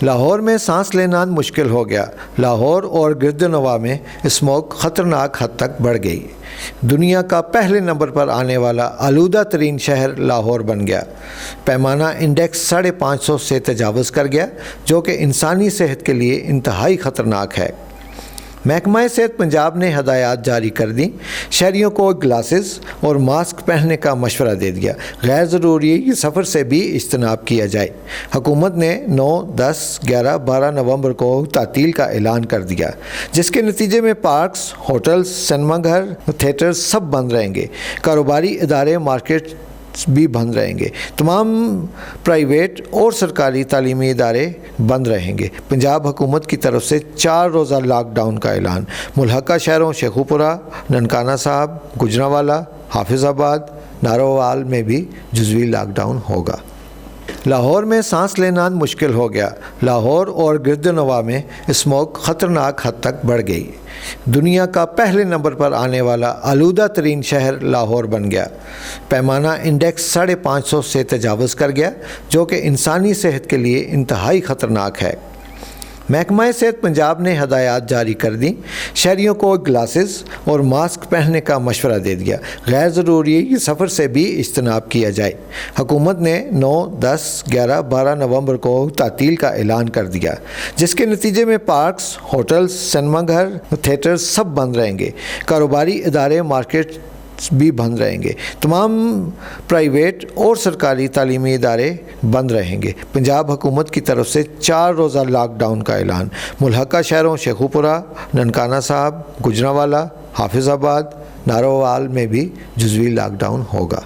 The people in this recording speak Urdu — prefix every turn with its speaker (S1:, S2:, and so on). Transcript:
S1: لاہور میں سانس لینا مشکل ہو گیا۔ لاہور اور گردنواں میں اسموک خطرناک حد تک بڑھ گئی۔ دنیا کا پہلے نمبر پر آنے والا آلودہ ترین شہر لاہور بن گیا۔ پیمانہ انڈیکس 550 سے تجاوز کر گیا، جو کہ انسانی صحت کے لیے انتہائی خطرناک ہے۔ محکمہ صحت پنجاب نے ہدایات جاری کر دیں، شہریوں کو گلاسز اور ماسک پہننے کا مشورہ دے دیا۔ غیر ضروری سفر سے بھی اجتناب کیا جائے۔ حکومت نے 9، 10، 11، 12 نومبر کو تعطیل کا اعلان کر دیا، جس کے نتیجے میں پارکس، ہوٹلز، سنیما گھر، تھیٹرز سب بند رہیں گے۔ کاروباری ادارے، مارکیٹ بھی بند رہیں گے۔ تمام پرائیویٹ اور سرکاری تعلیمی ادارے بند رہیں گے۔ پنجاب حکومت کی طرف سے 4 روزہ لاک ڈاؤن کا اعلان۔ ملحقہ شہروں شیخوپورہ، ننکانہ صاحب، گجرانوالہ، حافظ آباد، نارووال میں بھی جزوی لاک ڈاؤن ہوگا۔ لاہور میں سانس لینا مشکل ہو گیا۔ لاہور اور گردنواں میں اسموک خطرناک حد تک بڑھ گئی۔ دنیا کا پہلے نمبر پر آنے والا آلودہ ترین شہر لاہور بن گیا۔ پیمانہ انڈیکس 550 سے تجاوز کر گیا، جو کہ انسانی صحت کے لیے انتہائی خطرناک ہے۔ محکمہ صحت پنجاب نے ہدایات جاری کر دیں، شہریوں کو گلاسز اور ماسک پہننے کا مشورہ دے دیا۔ غیر ضروری سفر سے بھی اجتناب کیا جائے۔ حکومت نے 9، 10، 11، 12 نومبر کو تعطیل کا اعلان کر دیا، جس کے نتیجے میں پارکس، ہوٹلز، سنیما گھر، تھیٹرز سب بند رہیں گے۔ کاروباری ادارے، مارکیٹ بھی بند رہیں گے۔ تمام پرائیویٹ اور سرکاری تعلیمی ادارے بند رہیں گے۔ پنجاب حکومت کی طرف سے 4 روزہ لاک ڈاؤن کا اعلان۔ ملحقہ شہروں شیخوپورہ، ننکانہ صاحب، گجرانوالہ، حافظ آباد، نارووال میں بھی جزوی لاک ڈاؤن ہوگا۔